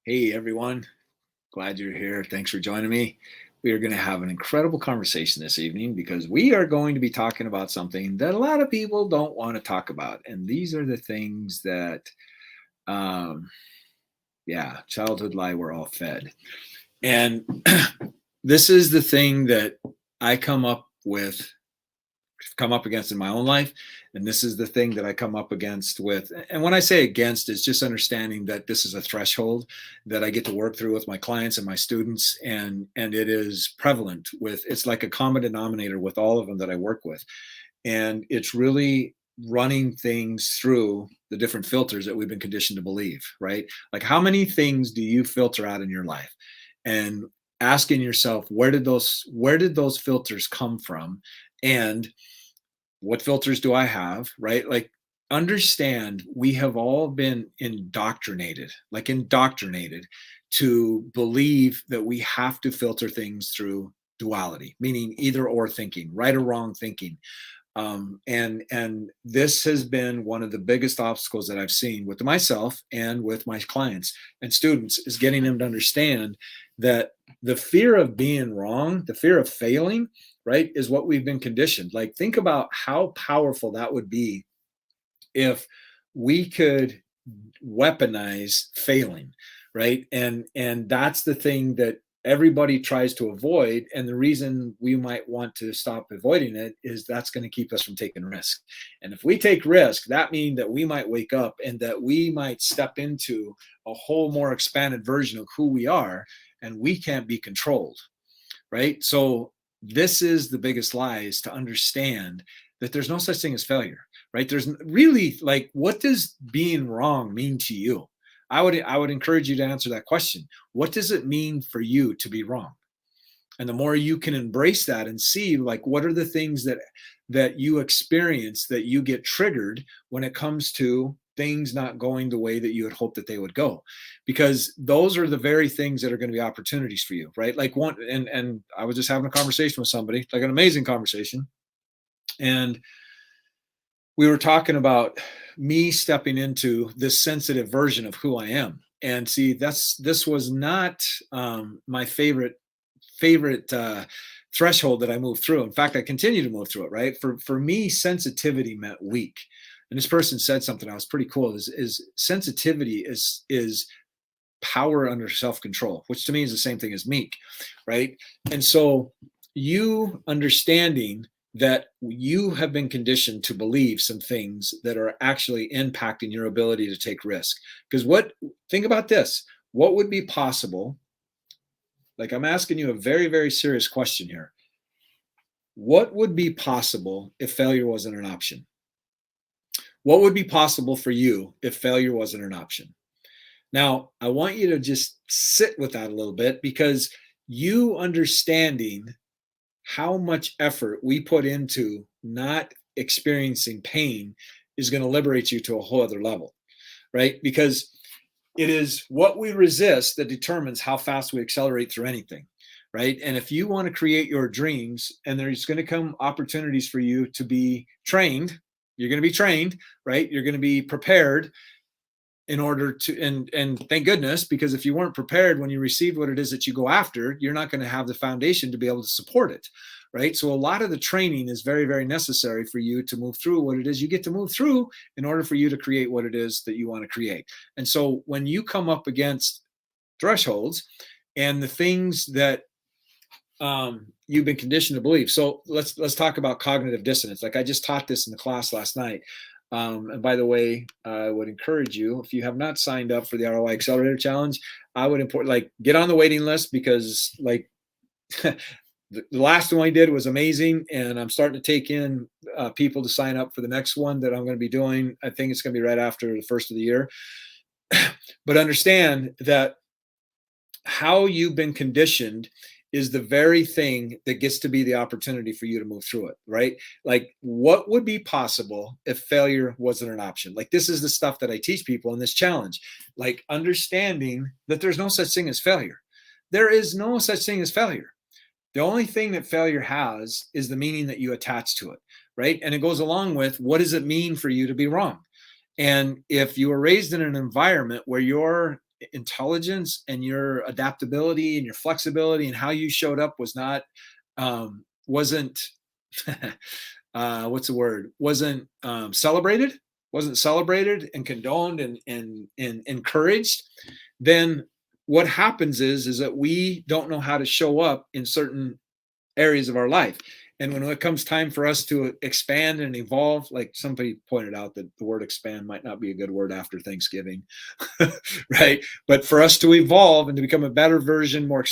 Hey everyone, glad you're here. Thanks for joining me. We are going to have an incredible conversation this evening because we are going to be talking about something that a lot of people don't want to talk about. And these are the things that, um, yeah, childhood lie we're all fed. And this is the thing that I come up against in my own life, and this is the thing that I come up against with. And when I say against, it's just understanding that this is a threshold that I get to work through with my clients and my students, and it is prevalent with. It's like a common denominator with all of them that I work with, and it's really running things through the different filters that we've been conditioned to believe, right? Like, how many things do you filter out in your life? And asking yourself, where did those filters come from? And what filters do I have, right? Like, understand we have all been indoctrinated to believe that we have to filter things through duality, meaning either or thinking, right or wrong thinking. And this has been one of the biggest obstacles that I've seen with myself and with my clients and students, is getting them to understand that the fear of being wrong, the fear of failing, right, is what we've been conditioned. Like, think about how powerful that would be if we could weaponize failing, right? And that's the thing that everybody tries to avoid, and the reason we might want to stop avoiding it is that's going to keep us from taking risk. And if we take risk, that means that we might wake up and that we might step into a whole more expanded version of who we are, and we can't be controlled, right? So this is the biggest lie, is to understand that there's no such thing as failure, right? There's really, like, what does being wrong mean to you? I would encourage you to answer that question. What does it mean for you to be wrong? And the more you can embrace that and see, like, what are the things that you experience that you get triggered when it comes to things not going the way that you had hoped that they would go, because those are the very things that are going to be opportunities for you, right? Like, one, and I was just having a conversation with somebody, like an amazing conversation, and we were talking about me stepping into this sensitive version of who I am. And see, this was not my favorite threshold that I moved through. In fact, I continue to move through it. Right, for me, sensitivity meant weak. And this person said something that was pretty cool. Is sensitivity is power under self control, which to me is the same thing as meek, right? And so, you understanding that you have been conditioned to believe some things that are actually impacting your ability to take risk. Because think about this, what would be possible? Like, I'm asking you a very, very serious question here. What would be possible if failure wasn't an option? What would be possible for you if failure wasn't an option? Now, I want you to just sit with that a little bit, because you understanding how much effort we put into not experiencing pain is going to liberate you to a whole other level, right? Because it is what we resist that determines how fast we accelerate through anything, right? And if you want to create your dreams, and there's going to come opportunities for you to be trained, you're going to be trained, right? You're going to be prepared in order to, and thank goodness, because if you weren't prepared when you received what it is that you go after, you're not going to have the foundation to be able to support it, right? So a lot of the training is very, very necessary for you to move through what it is you get to move through in order for you to create what it is that you want to create. And so when you come up against thresholds and the things that you've been conditioned to believe. So let's talk about cognitive dissonance. Like, I just taught this in the class last night. And by the way, I would encourage you, if you have not signed up for the ROI Accelerator Challenge, I would get on the waiting list, because, like, the last one I did was amazing, and I'm starting to take in people to sign up for the next one that I'm going to be doing. I think it's going to be right after the first of the year. But understand that how you've been conditioned is the very thing that gets to be the opportunity for you to move through it, right? Like, what would be possible if failure wasn't an option? Like, this is the stuff that I teach people in this challenge, like, understanding that there's no such thing as failure. There is no such thing as failure. The only thing that failure has is the meaning that you attach to it, right? And it goes along with, what does it mean for you to be wrong? And if you were raised in an environment where your intelligence and your adaptability and your flexibility and how you showed up was not wasn't what's the word, celebrated, wasn't celebrated and condoned and encouraged, then what happens is that we don't know how to show up in certain areas of our life. And when it comes time for us to expand and evolve, like somebody pointed out that the word expand might not be a good word after Thanksgiving, right? But for us to evolve and to become a better version, more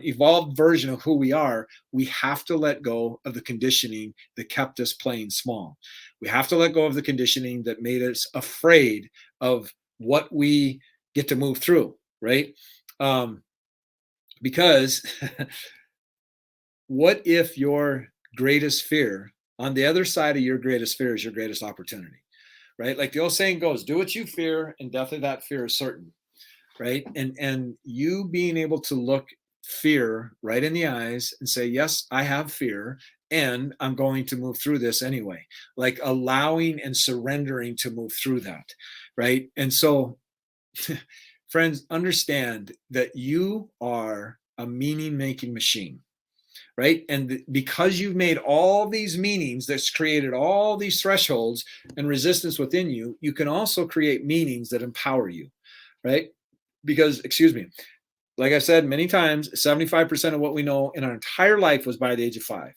evolved version of who we are, we have to let go of the conditioning that kept us playing small. We have to let go of the conditioning that made us afraid of what we get to move through, right? Because what if your greatest fear on the other side of your greatest fear is your greatest opportunity, right? Like the old saying goes, do what you fear and death of that fear is certain, right? And you being able to look fear right in the eyes and say, yes, I have fear and I'm going to move through this anyway, like allowing and surrendering to move through that, right? And so friends, understand that you are a meaning making machine, right? And because you've made all these meanings that's created all these thresholds and resistance within you, you can also create meanings that empower you, right? Because, excuse me, like I said many times, 75% of what we know in our entire life was by the age of 5.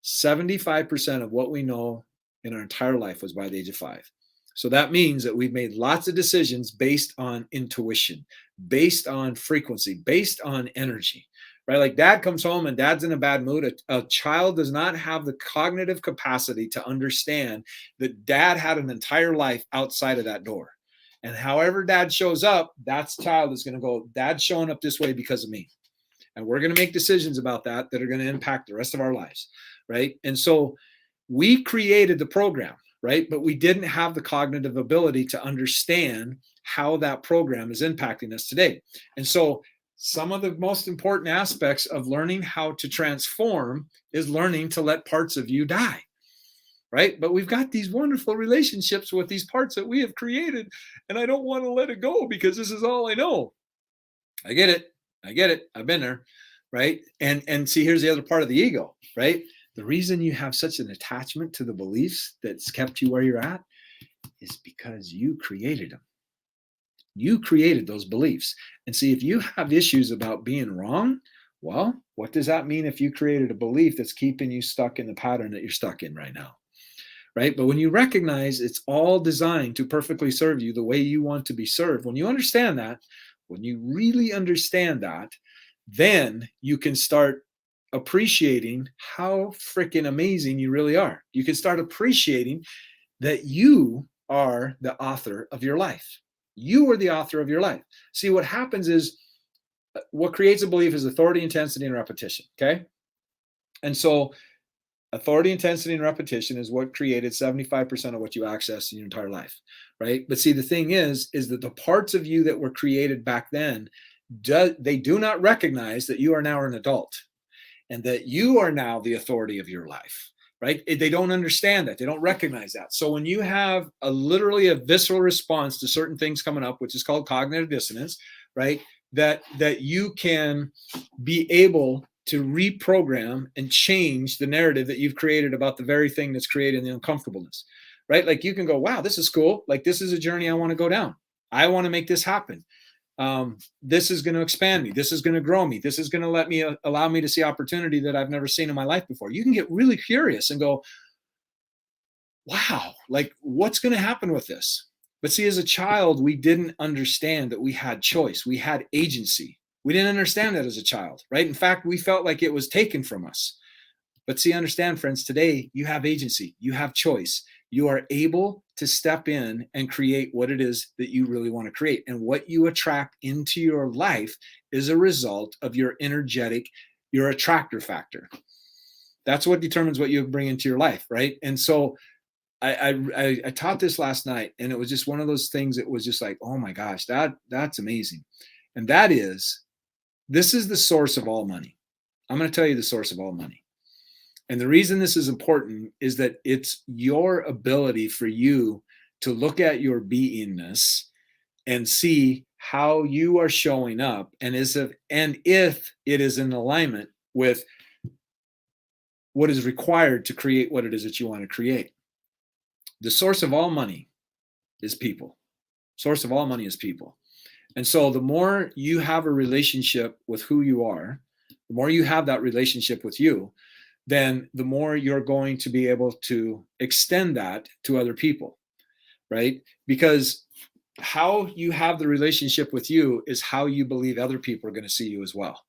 75% of what we know in our entire life was by the age of 5. So that means that we've made lots of decisions based on intuition, based on frequency, based on energy, right? Like dad comes home and dad's in a bad mood. A child does not have the cognitive capacity to understand that dad had an entire life outside of that door. And however dad shows up, that's child is going to go, dad's showing up this way because of me. And we're going to make decisions about that that are going to impact the rest of our lives, right? And so we created the program, right? But we didn't have the cognitive ability to understand how that program is impacting us today. And so some of the most important aspects of learning how to transform is learning to let parts of you die, right? But we've got these wonderful relationships with these parts that we have created, and I don't want to let it go because this is all I know. I get it. I get it. I've been there, right? And see, here's the other part of the ego, right? The reason you have such an attachment to the beliefs that's kept you where you're at is because you created them. You created those beliefs. And see, if you have issues about being wrong, well, what does that mean if you created a belief that's keeping you stuck in the pattern that you're stuck in right now? Right? But when you recognize it's all designed to perfectly serve you the way you want to be served, when you understand that, when you really understand that, then you can start appreciating how freaking amazing you really are. You can start appreciating that you are the author of your life. You are the author of your life. See, what happens is what creates a belief is authority, intensity, and repetition. Okay. And so authority, intensity, and repetition is what created 75% of what you access in your entire life. Right. But see, the thing is that the parts of you that were created back then, they do not recognize that you are now an adult and that you are now the authority of your life, right? They don't understand that. They don't recognize that. So when you have literally a visceral response to certain things coming up, which is called cognitive dissonance, right? That you can be able to reprogram and change the narrative that you've created about the very thing that's creating the uncomfortableness, right? Like you can go, wow, this is cool. Like this is a journey I want to go down. I want to make this happen. This is going to expand me. This is going to grow me. This is going to let me allow me to see opportunity that I've never seen in my life before. You can get really curious and go, wow, like what's going to happen with this? But see, as a child, we didn't understand that we had choice. We had agency. We didn't understand that as a child, right? In fact, we felt like it was taken from us. But see, understand, friends, today you have agency. You have choice. You are able to step in and create what it is that you really want to create. And what you attract into your life is a result of your energetic, your attractor factor. That's what determines what you bring into your life, right? And so I taught this last night, and it was just one of those things that was just like, oh my gosh, that's amazing. And that is, this is the source of all money. I'm going to tell you the source of all money. And the reason this is important is that it's your ability for you to look at your beingness and see how you are showing up, and if it is in alignment with what is required to create what it is that you want to create. The source of all money is people. Source of all money is people. And so the more you have a relationship with who you are, the more you have that relationship with you, then the more you're going to be able to extend that to other people, right? Because how you have the relationship with you is how you believe other people are going to see you as well.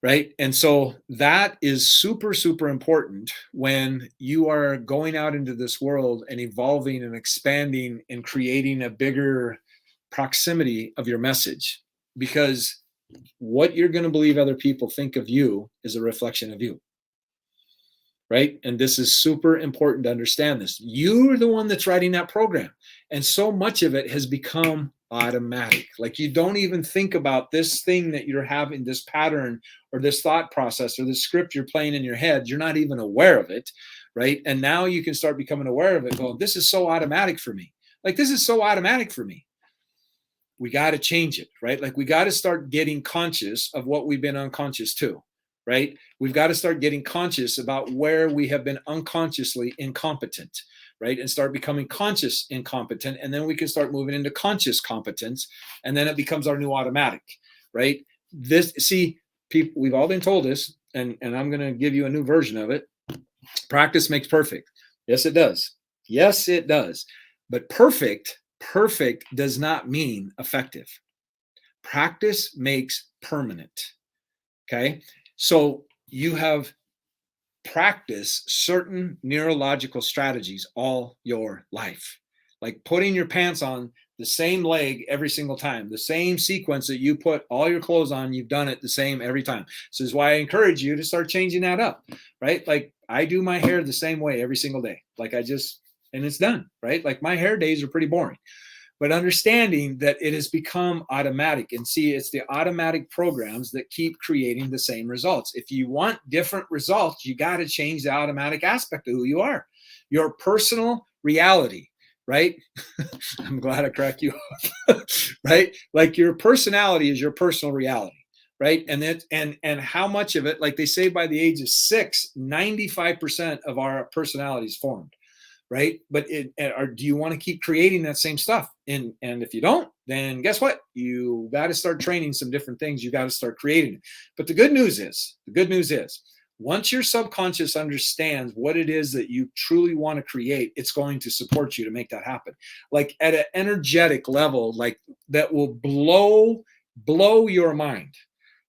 Right. And so that is super, super important when you are going out into this world and evolving and expanding and creating a bigger proximity of your message, because what you're going to believe other people think of you is a reflection of you. Right. And this is super important to understand this. You're the one that's writing that program. And so much of it has become automatic. Like you don't even think about this thing that you're having, this pattern or this thought process or this script you're playing in your head. You're not even aware of it. Right. And now you can start becoming aware of it, going, this is so automatic for me. Like, this is so automatic for me. We got to change it. Right. Like, we got to start getting conscious of what we've been unconscious to. Right? We've got to start getting conscious about where we have been unconsciously incompetent, right? And start becoming conscious incompetent. And then we can start moving into conscious competence. And then it becomes our new automatic, right? People, we've all been told this, and I'm going to give you a new version of it. Practice makes perfect. Yes, it does. Yes, it does. But perfect does not mean effective. Practice makes permanent. Okay. So you have practiced certain neurological strategies all your life, like putting your pants on the same leg every single time, the same sequence that you put all your clothes on, you've done it the same every time. So this is why I encourage you to start changing that up, right? Like, I do my hair the same way every single day. And it's done, right? Like, my hair days are pretty boring. But understanding that it has become automatic, and see, it's the automatic programs that keep creating the same results. If you want different results, you got to change the automatic aspect of who you are, your personal reality, right? I'm glad I cracked you up, right? Like, your personality is your personal reality, right? And how much of it, like they say, by the age of 6, 95% of our personality is formed. Right. But do you want to keep creating that same stuff? And if you don't, then guess what? You got to start training some different things. You got to start creating it. But the good news is, once your subconscious understands what it is that you truly want to create, it's going to support you to make that happen. Like, at an energetic level, like, that will blow your mind.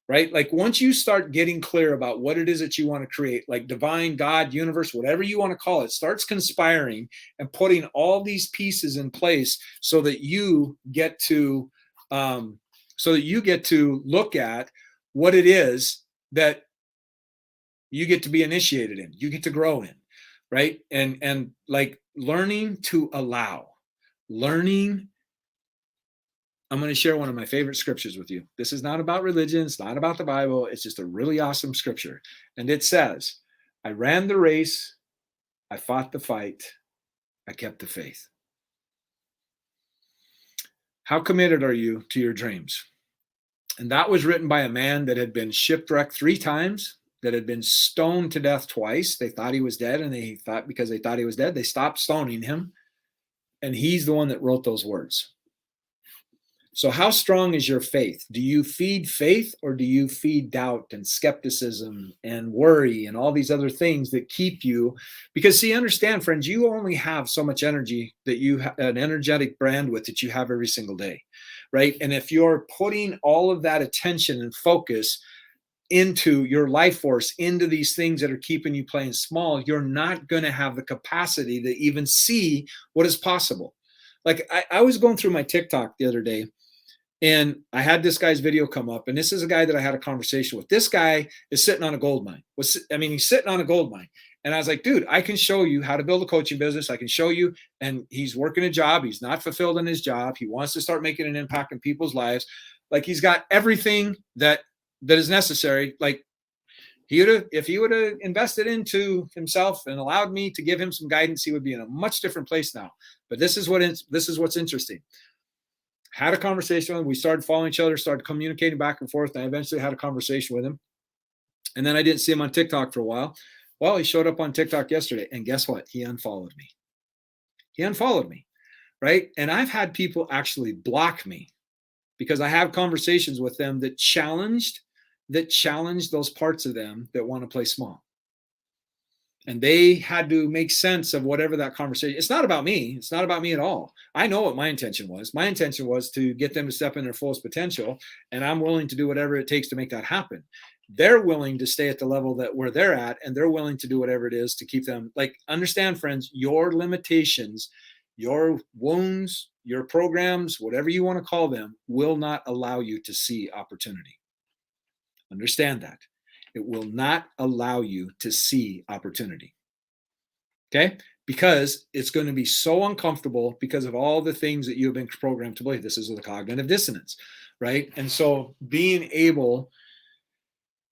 Right? Like, once you start getting clear about what it is that you want to create, like divine, God, universe, whatever you want to call it, starts conspiring and putting all these pieces in place so that you get to look at what it is that you get to be initiated in, you get to grow in, right? And like, learning to allow, I'm going to share one of my favorite scriptures with you. This is not about religion. It's not about the Bible. It's just a really awesome scripture. And it says, I ran the race. I fought the fight. I kept the faith. How committed are you to your dreams? And that was written by a man that had been shipwrecked 3 times, that had been stoned to death twice. They thought he was dead, and because they thought he was dead, they stopped stoning him. And he's the one that wrote those words. So how strong is your faith? Do you feed faith, or do you feed doubt and skepticism and worry and all these other things that keep you? Because, see, understand, friends, you only have so much energy that you have, an energetic bandwidth that you have every single day, right? And if you're putting all of that attention and focus into your life force, into these things that are keeping you playing small, you're not going to have the capacity to even see what is possible. Like, I was going through my TikTok the other day, and I had this guy's video come up, and this is a guy that I had a conversation with. This guy is sitting on a gold mine. He's sitting on a gold mine. And I was like, dude, I can show you how to build a coaching business. I can show you. And he's working a job. He's not fulfilled in his job. He wants to start making an impact in people's lives. Like, he's got everything that is necessary. Like, if he would have invested into himself and allowed me to give him some guidance, he would be in a much different place now. But this is what's interesting. Had a conversation with him. We started following each other, started communicating back and forth. And I eventually had a conversation with him. And then I didn't see him on TikTok for a while. Well, he showed up on TikTok yesterday. And guess what? He unfollowed me. He unfollowed me. Right. And I've had people actually block me because I have conversations with them that challenge those parts of them that want to play small. And they had to make sense of whatever that conversation. It's not about me. It's not about me at all. I know what my intention was. My intention was to get them to step in their fullest potential, and I'm willing to do whatever it takes to make that happen. They're willing to stay at the level that where they're at, and they're willing to do whatever it is to keep them. Like, understand, friends, your limitations, your wounds, your programs, whatever you want to call them, will not allow you to see opportunity. Understand that. It will not allow you to see opportunity. Okay? Because it's going to be so uncomfortable because of all the things that you have been programmed to believe. This is the cognitive dissonance, right? And so being able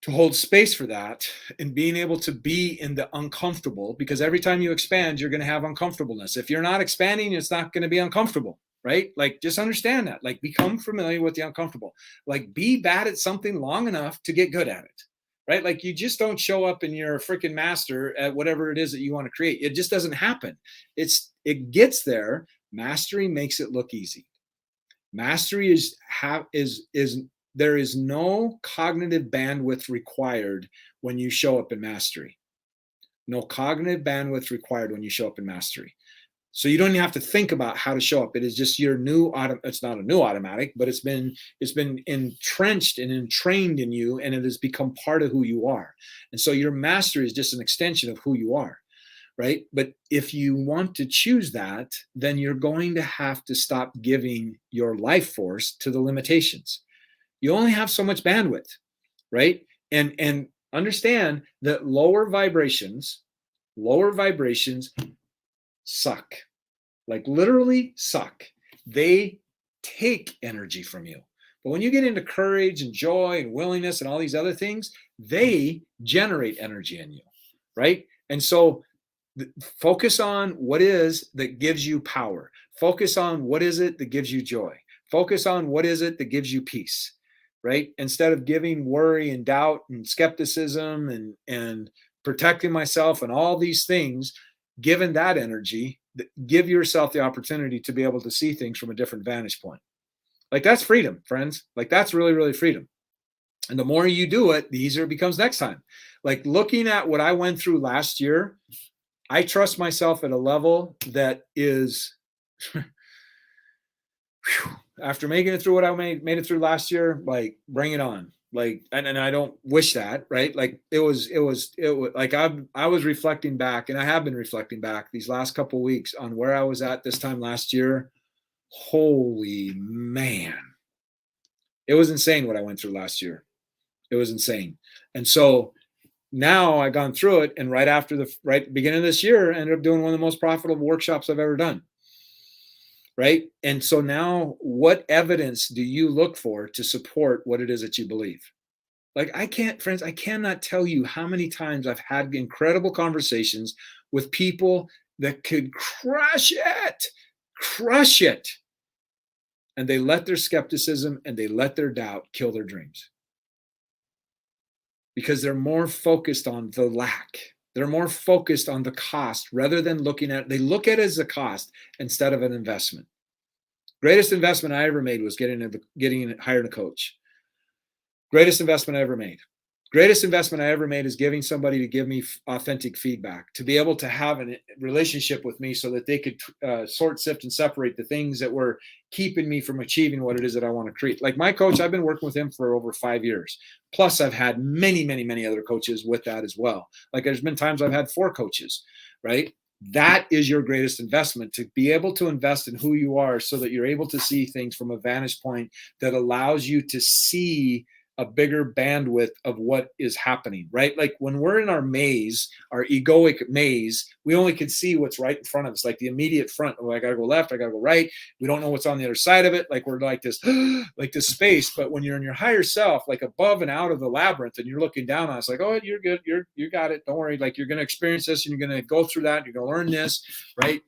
to hold space for that and being able to be in the uncomfortable, because every time you expand, you're going to have uncomfortableness. If you're not expanding, it's not going to be uncomfortable. Right? Like, just understand that. Like, become familiar with the uncomfortable. Like, be bad at something long enough to get good at it. Right? Like, you just don't show up and you're a freaking master at whatever it is that you want to create. It just doesn't happen. It gets there. Mastery makes it look easy. Mastery is there is no cognitive bandwidth required when you show up in mastery. No cognitive bandwidth required when you show up in mastery. So you don't even have to think about how to show up. It is just your new it's not a new automatic, but it's been entrenched and entrained in you, and it has become part of who you are. And so your mastery is just an extension of who you are, right? But if you want to choose that, then you're going to have to stop giving your life force to the limitations. You only have so much bandwidth, right? And understand that lower vibrations suck. Like, literally suck. They take energy from you. But when you get into courage and joy and willingness and all these other things, they generate energy in you, right? And so focus on what is that gives you power. Focus on what is it that gives you joy. Focus on what is it that gives you peace, right? Instead of giving worry and doubt and skepticism and protecting myself and all these things, given that energy, give yourself the opportunity to be able to see things from a different vantage point. Like, that's freedom, friends. Like, that's really, really freedom. And the more you do it, the easier it becomes next time. Like, looking at what I went through last year, I trust myself at a level that is, after making it through what I made it through last year, like, bring it on. Like, and I don't wish that, right? Like, it was like, I was reflecting back, and I have been reflecting back these last couple of weeks on where I was at this time last year. Holy man. It was insane what I went through last year. It was insane. And so now I've gone through it, and right after the beginning of this year, I ended up doing one of the most profitable workshops I've ever done. Right? And so now, what evidence do you look for to support what it is that you believe? Like, I cannot tell you how many times I've had incredible conversations with people that could crush it. And they let their skepticism and they let their doubt kill their dreams. Because they're more focused on the lack. They're more focused on the cost rather than they look at it as a cost instead of an investment. Greatest investment I ever made was hiring a coach. Greatest investment I ever made. Greatest investment I ever made is giving somebody to give me authentic feedback, to be able to have a relationship with me so that they could sort, sift, and separate the things that were keeping me from achieving what it is that I want to create. Like, my coach, I've been working with him for over 5 years. Plus, I've had many, many, many other coaches with that as well. Like, there's been times I've had 4 coaches, right? That is your greatest investment, to be able to invest in who you are so that you're able to see things from a vantage point that allows you to see a bigger bandwidth of what is happening, right? Like, when we're in our maze, our egoic maze, we only can see what's right in front of us, like the immediate front. Oh, I got to go left, I got to go right. We don't know what's on the other side of it. Like, we're like this, like this space. But when you're in your higher self, like above and out of the labyrinth, and you're looking down on it, it's like, oh, you're good. You got it. Don't worry. Like, you're going to experience this, and you're going to go through that. And you're going to learn this, right?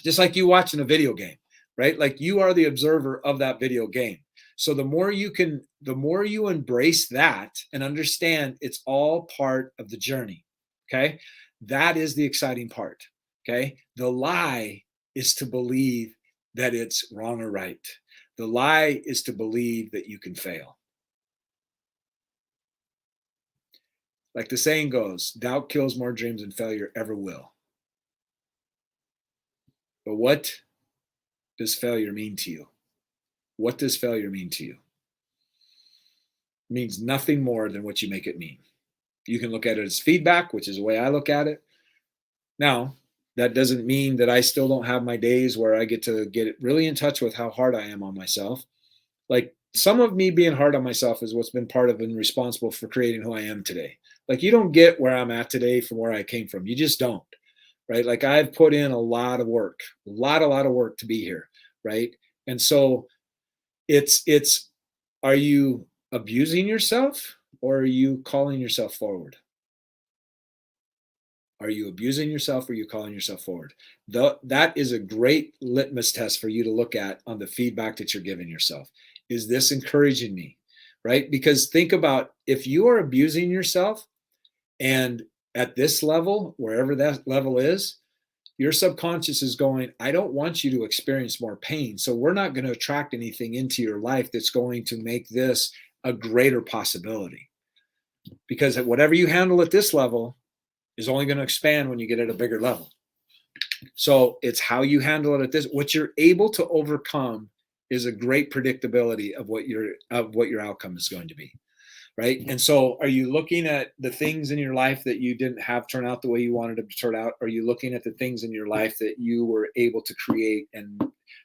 Just like you watching a video game. right? Like you are the observer of that video game. So the more you embrace that and understand it's all part of the journey. Okay. That is the exciting part. Okay. The lie is to believe that it's wrong or right. The lie is to believe that you can fail. Like the saying goes, doubt kills more dreams than failure ever will. But what does failure mean to you? What does failure mean to you? It means nothing more than what you make it mean. You can look at it as feedback, which is the way I look at it. Now, that doesn't mean that I still don't have my days where I get to get really in touch with how hard I am on myself. Like some of me being hard on myself is what's been part of and responsible for creating who I am today. Like you don't get where I'm at today from where I came from. You just don't, right? Like I've put in a lot of work, a lot of work to be here, right? And so it's are you abusing yourself or are you calling yourself forward? Are you abusing yourself or are you calling yourself forward? That is a great litmus test for you to look at on the feedback that you're giving yourself. Is this encouraging me? Right? Because think about if you are abusing yourself and at this level, wherever that level is, your subconscious is going, I don't want you to experience more pain. So we're not going to attract anything into your life that's going to make this a greater possibility. Because whatever you handle at this level is only going to expand when you get at a bigger level. So it's how you handle it at this. What you're able to overcome is a great predictability of what your outcome is going to be. Right. And so are you looking at the things in your life that you didn't have turn out the way you wanted them to turn out? Are you looking at the things in your life that you were able to create? And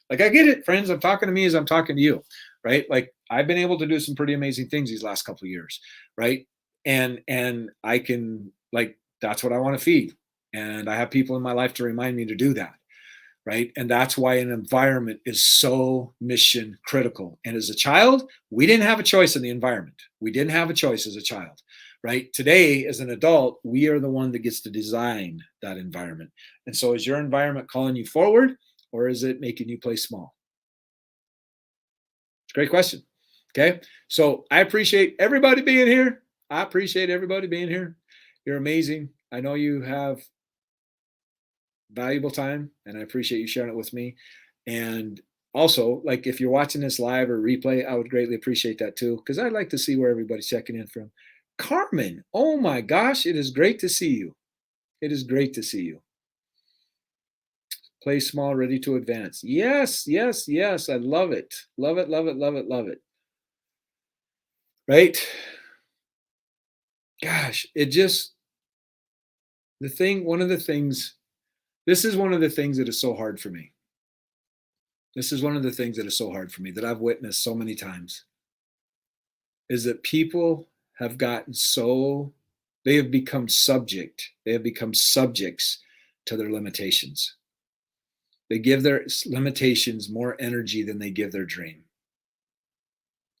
like, I get it, friends, I'm talking to me as I'm talking to you, right? Like I've been able to do some pretty amazing things these last couple of years. Right. And I can like, that's what I want to feed. And I have people in my life to remind me to do that. Right. And that's why an environment is so mission critical. And as a child, we didn't have a choice in the environment. We didn't have a choice as a child. Right. Today, as an adult, we are the one that gets to design that environment. And so is your environment calling you forward or is it making you play small? It's a great question. Okay. So I appreciate everybody being here. I appreciate everybody being here. You're amazing. I know you have valuable time and I appreciate you sharing it with me. And also, like if you're watching this live or replay, I would greatly appreciate that too, because I'd like to see where everybody's checking in from. Carmen, oh my gosh, it is great to see you. It is great to see you. Play small, ready to advance. Yes, yes, yes. I love it. Love it, love it, love it, love it. Right? Gosh, it just, one of the things, this is one of the things that is so hard for me. This is one of the things that is so hard for me that I've witnessed so many times is that people have gotten so, they have become subjects to their limitations. They give their limitations more energy than they give their dream.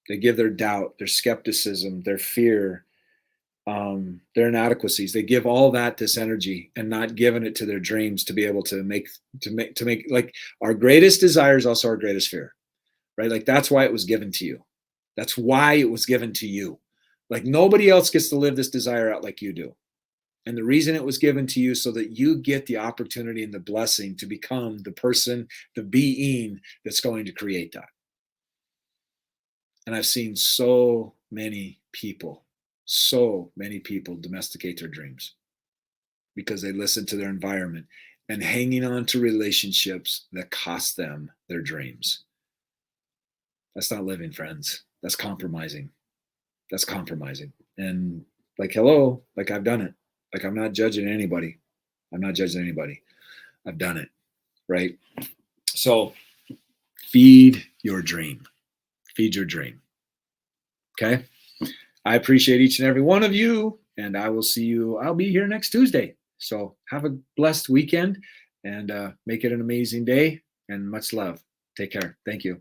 They give their doubt, their skepticism, their fear, their inadequacies. They give all that this energy and not giving it to their dreams to be able to make like our greatest desire is also our greatest fear, right? Like that's why it was given to you. That's why it was given to you. Like nobody else gets to live this desire out like you do. And the reason it was given to you so that you get the opportunity and the blessing to become the person, the being that's going to create that. And I've seen so many people domesticate their dreams because they listen to their environment and hanging on to relationships that cost them their dreams. That's not living, friends. That's compromising. That's compromising. And like, hello, like I've done it. Like I'm not judging anybody. I'm not judging anybody. I've done it. Right. So feed your dream. Feed your dream. Okay. I appreciate each and every one of you, and I will see you. I'll be here next Tuesday. So have a blessed weekend and make it an amazing day and much love. Take care. Thank you.